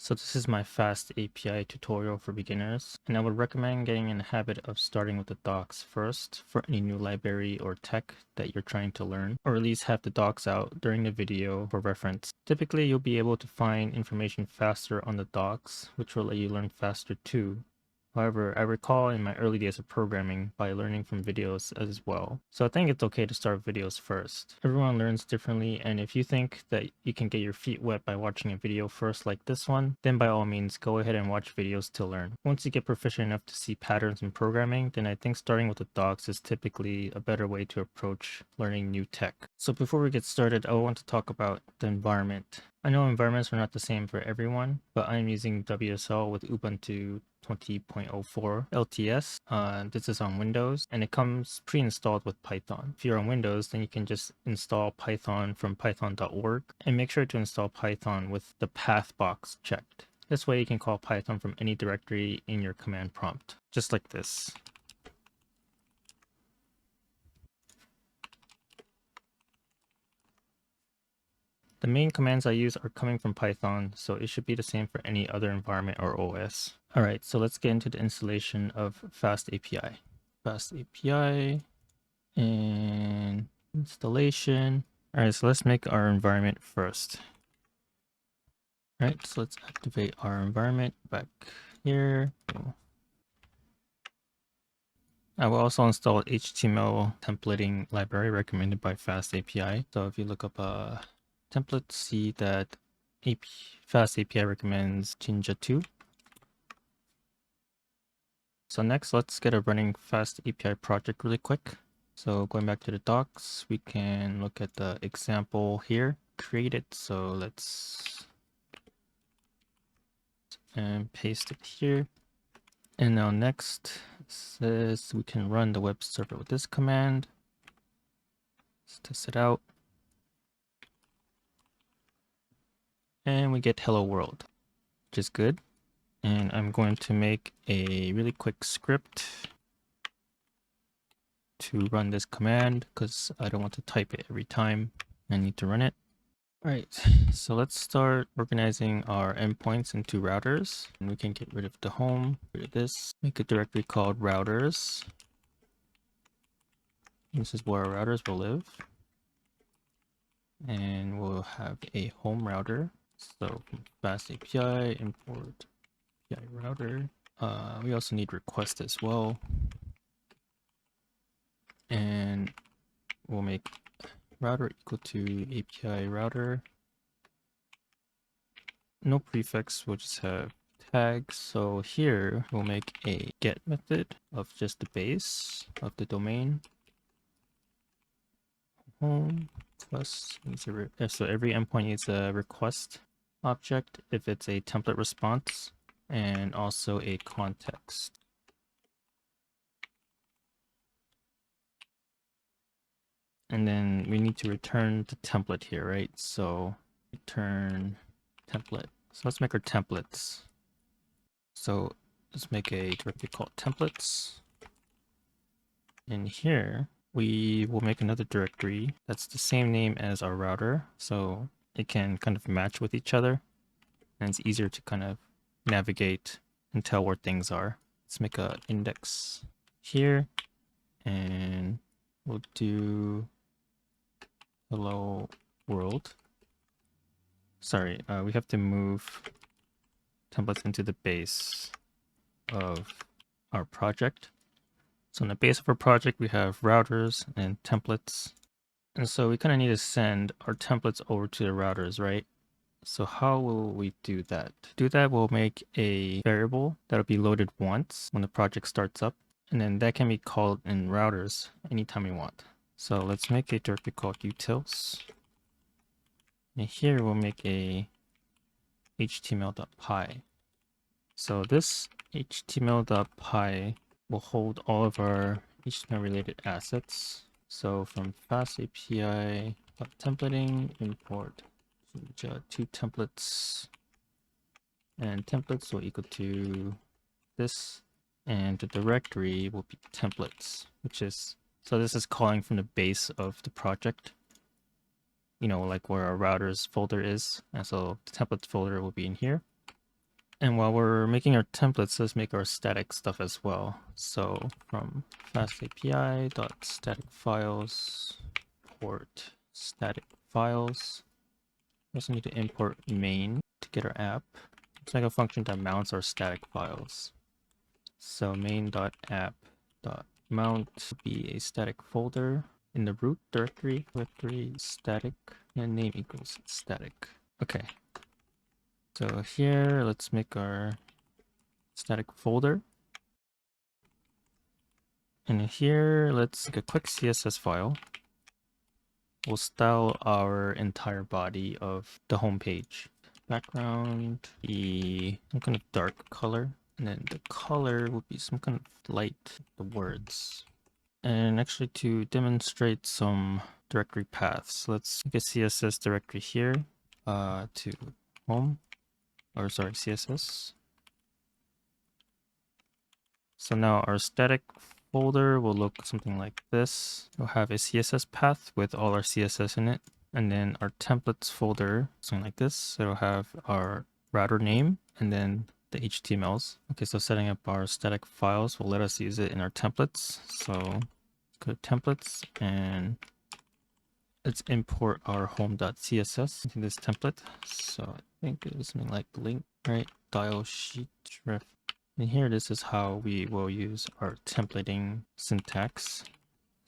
So this is my FastAPI tutorial for beginners, and I would recommend getting in the habit of starting with the docs first for any new library or tech that you're trying to learn, or at least have the docs out during the video for reference. Typically, you'll be able to find information faster on the docs, which will let you learn faster too. However, I recall in my early days of programming by learning from videos as well. So I think it's okay to start videos first. Everyone learns differently, and if you think that you can get your feet wet by watching a video first like this one, then by all means go ahead and watch videos to learn. Once you get proficient enough to see patterns in programming, then I think starting with the docs is typically a better way to approach learning new tech. So before we get started, I want to talk about the environment. I know environments are not the same for everyone, but I'm using WSL with Ubuntu 20.04 LTS. This is on Windows, and it comes pre-installed with Python. If you're on Windows, then you can just install Python from python.org, and make sure to install Python with the path box checked. This way you can call Python from any directory in your command prompt, just like this. The main commands I use are coming from Python, so it should be the same for any other environment or OS. Alright, so let's get into the installation of FastAPI. FastAPI and installation. Alright, so let's make our environment first. Alright, so let's activate our environment back here. I will also install HTML templating library recommended by FastAPI. So if you look up templates, see that FastAPI recommends Jinja 2. So next, let's get a running FastAPI project really quick. So going back to the docs, we can look at the example here, create it. So let's and paste it here. And now next, it says we can run the web server with this command. Let's test it out. And we get hello world, which is good. And I'm going to make a really quick script to run this command because I don't want to type it every time I need to run it. All right, so let's start organizing our endpoints into routers. And we can get rid of the home, rid of this, make a directory called routers. This is where our routers will live. And we'll have a home router. So FastAPI import API router. We also need request as well. And we'll make router equal to API router. No prefix, we'll just have tags. So here we'll make a get method of just the base of the domain. Home plus so every endpoint needs a request object if it's a template response, and also a context. And then we need to return the template here, right? So return template. So let's make our templates. So let's make a directory called templates. In here, we will make another directory that's the same name as our router. So it can kind of match with each other. And it's easier to kind of navigate and tell where things are. Let's make an index here. And we'll do hello world. Sorry, we have to move templates into the base of our project. So in the base of our project, we have routers and templates. And so we kind of need to send our templates over to the routers, right? So how will we do that? To do that, we'll make a variable that'll be loaded once when the project starts up. And then that can be called in routers anytime we want. So let's make a directory called utils. And here we'll make a html.py. So this html.py will hold all of our HTML related assets. So from FastAPI.templating, import two templates, and templates will equal to this, and the directory will be templates, which is, so this is calling from the base of the project, you know, like where our routers folder is. And so the templates folder will be in here. And while we're making our templates, let's make our static stuff as well. So from FastAPI.static files, port static files. We also need to import main to get our app. Let's make a function that mounts our static files. So main.app.mount will be a static folder in the root directory static and name equals static. Okay. So here, let's make our static folder. And here, let's make a quick CSS file. We'll style our entire body of the home page. Background, be some kind of dark color. And then the color will be some kind of light, the words. And actually to demonstrate some directory paths, let's make a CSS directory here to home, or sorry, CSS. So now our static folder will look something like this. We'll have a CSS path with all our CSS in it. And then our templates folder, something like this. It'll have our router name and then the HTMLs. Okay, so setting up our static files will let us use it in our templates. So let's go to templates and let's import our home.css into this template. So I think it was something like link, right? Dial sheet ref. And here, this is how we will use our templating syntax.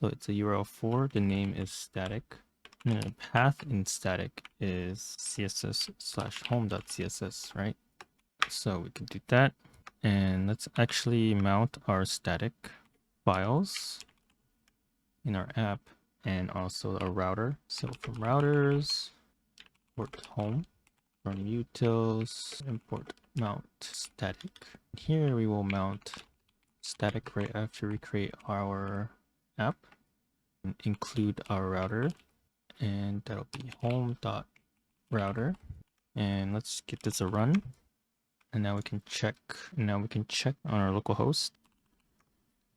So it's a URL for, the name is static. And then the path in static is css/home.css, right? So we can do that. And let's actually mount our static files in our app and also our router. So from routers, import home. From utils, import mount static. Here we will mount static right after we create our app and include our router, and that'll be home.router. And let's get this a run. And now we can check. Now we can check on our local host.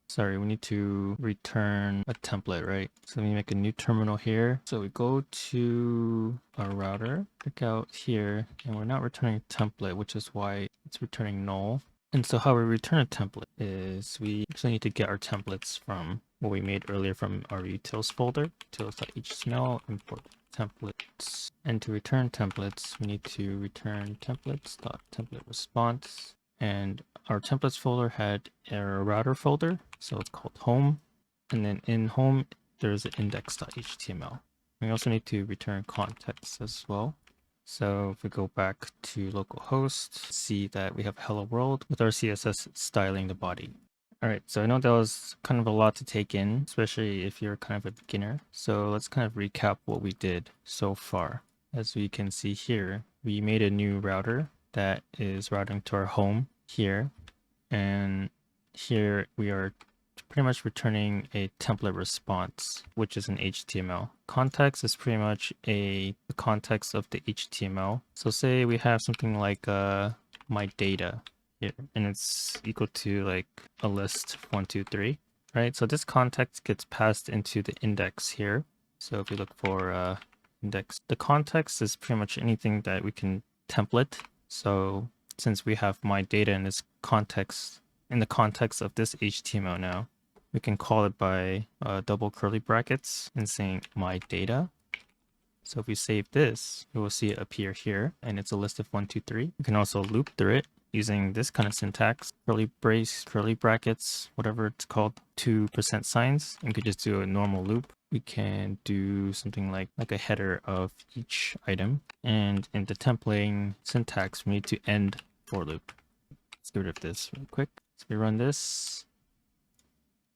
Sorry, we need to return a template, right? So let me make a new terminal here. So we go to our router, click out here, and we're not returning a template, which is why it's returning null. And so how we return a template is we actually need to get our templates from what we made earlier from our utils folder, utils.html, import templates. And to return templates, we need to return templates.template response. And our templates folder had a router folder, so it's called home. And then in home, there's an index.html. We also need to return context as well. So if we go back to localhost, see that we have hello world with our CSS styling the body. All right, so I know that was kind of a lot to take in, especially if you're kind of a beginner. So let's kind of recap what we did so far. As we can see here, we made a new router that is routing to our home here. And here we are pretty much returning a template response, which is an HTML. Context is pretty much the context of the HTML. So say we have something like my data here, and it's equal to like a list 1, 2, 3, right? So this context gets passed into the index here. So if we look for index, the context is pretty much anything that we can template. So since we have my data in this context, in the context of this HTML now, we can call it by double curly brackets and saying my data. So if we save this, you will see it appear here, and it's a list of 1, 2, 3. You can also loop through it using this kind of syntax, curly brace, curly brackets, whatever it's called, 2% signs. You could just do a normal loop. We can do something like a header of each item. And in the templating syntax, we need to end for loop. Let's get rid of this real quick. So we run this,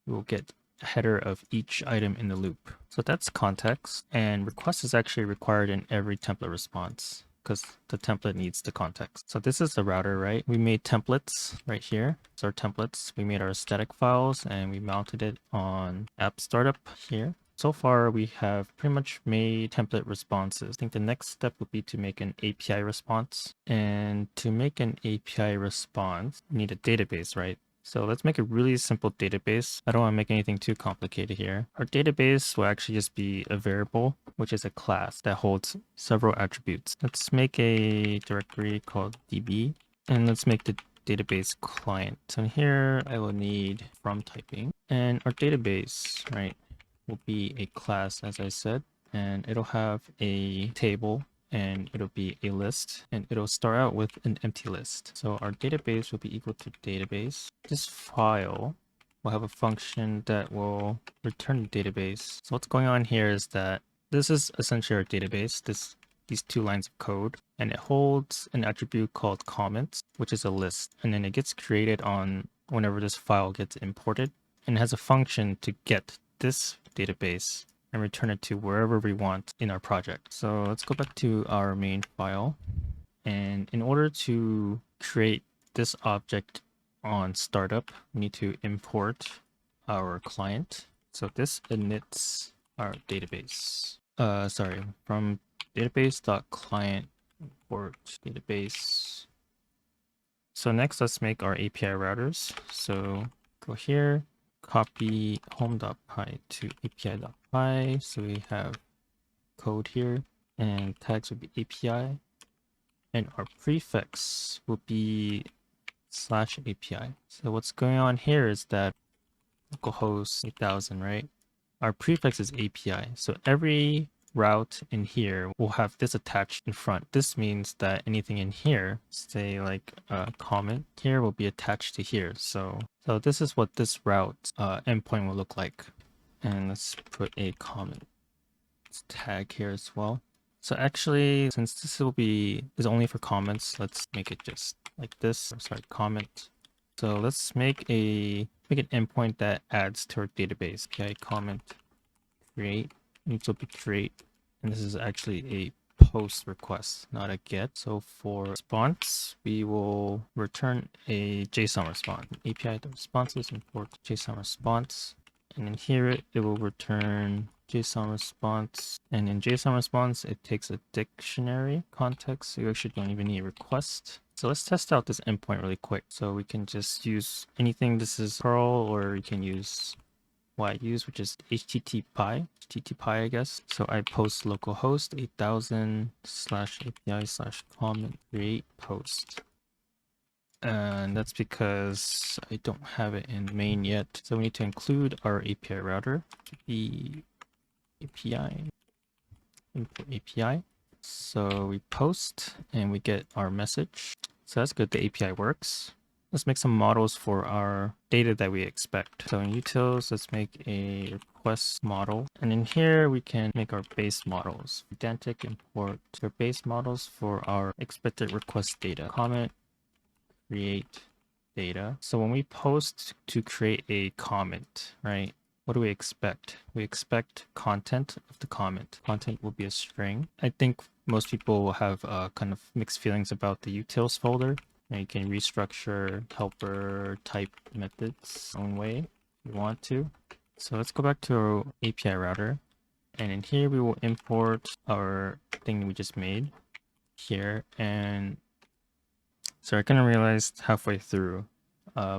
we will get a header of each item in the loop. So that's context, and request is actually required in every template response because the template needs the context. So this is the router, right? We made templates right here. So our templates, we made our static files and we mounted it on app startup here. So far, we have pretty much made template responses. I think the next step would be to make an API response. And to make an API response, we need a database, right? So let's make a really simple database. I don't want to make anything too complicated here. Our database will actually just be a variable, which is a class that holds several attributes. Let's make a directory called db. And let's make the database client. So in here, I will need from typing, and our database, right, will be a class, as I said, and it'll have a table, and it'll be a list, and it'll start out with an empty list. So our database will be equal to database. This file will have a function that will return the database. So what's going on here is that this is essentially our database, these two lines of code, and it holds an attribute called comments, which is a list, and then it gets created on whenever this file gets imported, and it has a function to get this database and return it to wherever we want in our project. So let's go back to our main file, and in order to create this object on startup, we need to import our client. So this inits our database. From database.client import database. So next, let's make our API routers. So go here, copy home.py to api.py. So we have code here, and tags will be API, and our prefix will be /API. So what's going on here is that localhost 8000, right? Our prefix is API. So every route in here will have this attached in front. This means that anything in here, say like a comment here, will be attached to here. So this is what this route endpoint will look like. And let's put a comment tag here as well. So actually, since this is only for comments, let's make it just like this. Sorry, comment. So let's make an endpoint that adds to our database. Okay, comment create needs to be create, and this is actually a post request, not a get. So for response, we will return a JSON response. API.responses import JSON response, and in here it will return JSON response, and in JSON response it takes a dictionary context, so you actually don't even need a request. So let's test out this endpoint really quick. So we can just use anything. This is Perl, or you can use what I use, which is HTTP, I guess. So I post localhost 8000 /API/comment create post. And that's because I don't have it in main yet. So we need to include our API router, the API, import API. So we post and we get our message. So that's good, the API works. Let's make some models for our data that we expect. So in utils, let's make a request model. And in here, we can make our base models. Pedantic import our base models for our expected request data. Comment, create data. So when we post to create a comment, right? What do we expect? We expect content of the comment. Content will be a string. I think most people will have kind of mixed feelings about the utils folder. And you can restructure helper type methods own way if you want to. So let's go back to our API router. And in here, we will import our thing we just made here. And so I kind of realized halfway through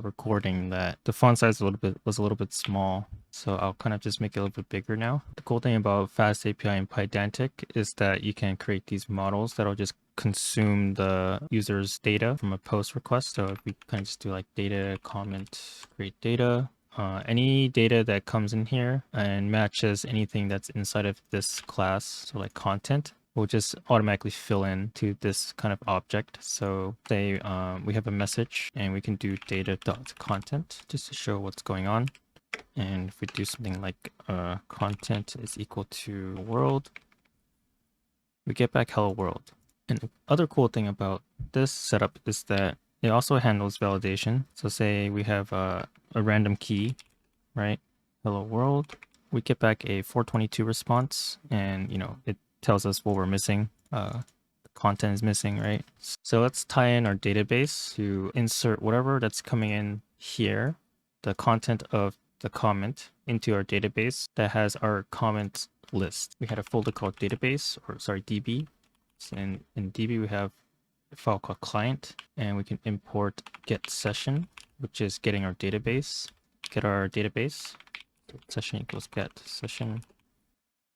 recording that the font size was a little bit small. So I'll kind of just make it a little bit bigger now. The cool thing about FastAPI and Pydantic is that you can create these models that'll just consume the user's data from a post request. So if we kind of just do like data, comment, create data, any data that comes in here and matches anything that's inside of this class, so like content, will just automatically fill in to this kind of object. So say we have a message and we can do data.content just to show what's going on. And if we do something like content is equal to world, we get back hello world. And the other cool thing about this setup is that it also handles validation. So say we have a random key, right? Hello world. We get back a 422 response, and it tells us what we're missing. Content is missing, right? So let's tie in our database to insert whatever that's coming in here, the content of the comment, into our database that has our comment list. We had a folder called database, or sorry, DB. So in DB, we have a file called client, and we can import get session, which is getting our database, get our database. So session equals get session.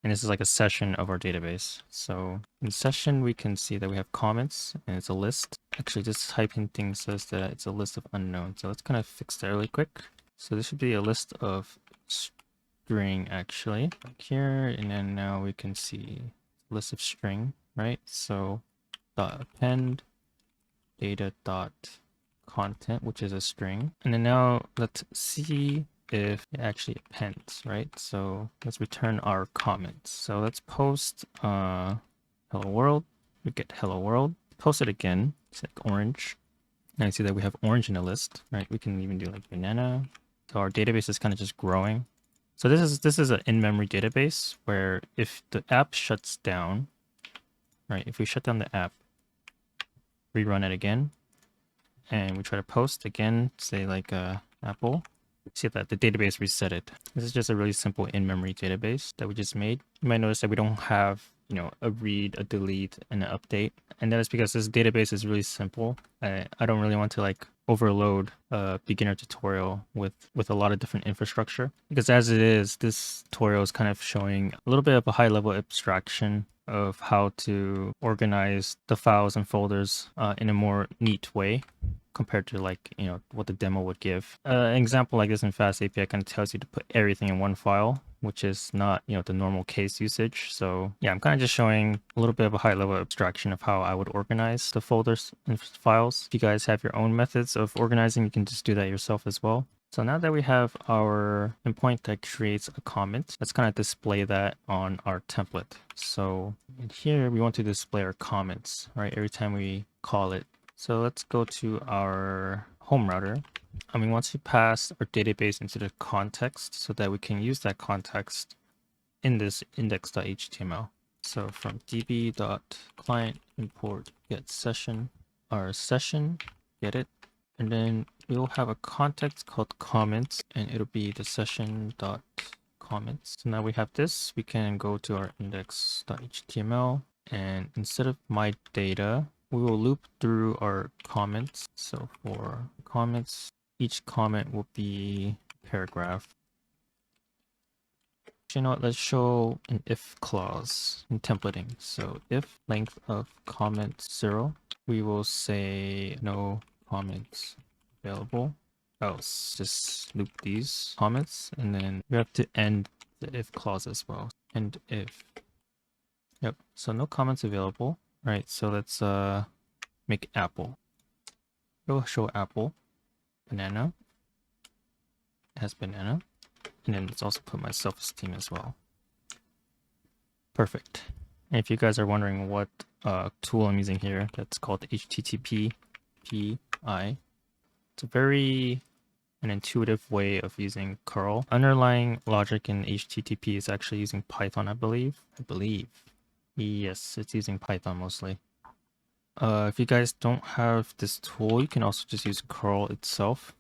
And this is like a session of our database. So in session, we can see that we have comments, and it's a list. Actually, this typing thing says that it's a list of unknowns. So let's kind of fix that really quick. So this should be a list of string actually here, and then now we can see list of string, right? So dot append data dot content, which is a string, and then now let's see if it actually appends, right? So let's return our comments. So let's post hello world. We get hello world. Post it again. It's like orange. And I see that we have orange in the list, right? We can even do like banana. So our database is kind of just growing. So this is an in-memory database where if the app shuts down, right? If we shut down the app, rerun it again, and we try to post again, say like Apple, see that the database resetted. This is just a really simple in-memory database that we just made. You might notice that we don't have, you know, a read, a delete, and an update. And that is because this database is really simple. I don't really want to like overload a beginner tutorial with a lot of different infrastructure, because as it is, this tutorial is kind of showing a little bit of a high level abstraction of how to organize the files and folders in a more neat way compared to like, you know, what the demo would give. An example like this in FastAPI kind of tells you to put everything in one file, which is not, you know, the normal case usage. So yeah, I'm kind of just showing a little bit of a high level abstraction of how I would organize the folders and files. If you guys have your own methods of organizing, you can just do that yourself as well. So now that we have our endpoint that creates a comment, let's kind of display that on our template. So in here, we want to display our comments, right? Every time we call it. So let's go to our home router. And we want to pass our database into the context so that we can use that context in this index.html. So from db.client import get session, our session, get it. And then we'll have a context called comments, and it'll be the session.comments. So now we have this, we can go to our index.html, and instead of my data, we will loop through our comments. So for comments, each comment will be a paragraph. You know what, let's show an if clause in templating. So if length of comment 0, we will say no comments available. Else just loop these comments, and then we have to end the if clause as well. And if, yep, so no comments available. Right, so let's make apple. We'll show apple, banana, it has banana, and then let's also put my self-esteem as well. Perfect. And if you guys are wondering what tool I'm using here, that's called HTTP PI. It's a very an intuitive way of using curl. Underlying logic in HTTP is actually using Python, I believe. Yes, it's using Python mostly. If you guys don't have this tool, you can also just use curl itself.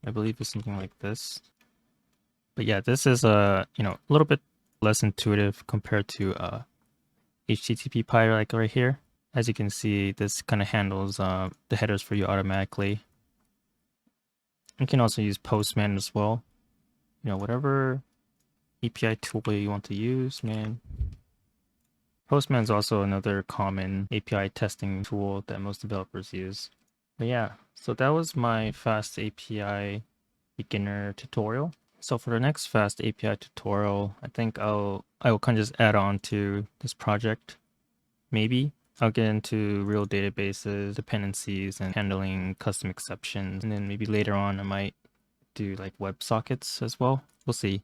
I believe it's something like this. But yeah, this is a little bit less intuitive compared to HTTP PI, like right here. As you can see, this kind of handles the headers for you automatically. You can also use Postman as well. You know, whatever API tool you want to use, man. Postman is also another common API testing tool that most developers use. But yeah, so that was my FastAPI beginner tutorial. So for the next FastAPI tutorial, I think I will kind of just add on to this project. Maybe I'll get into real databases, dependencies, and handling custom exceptions. And then maybe later on, I might do like WebSockets as well. We'll see.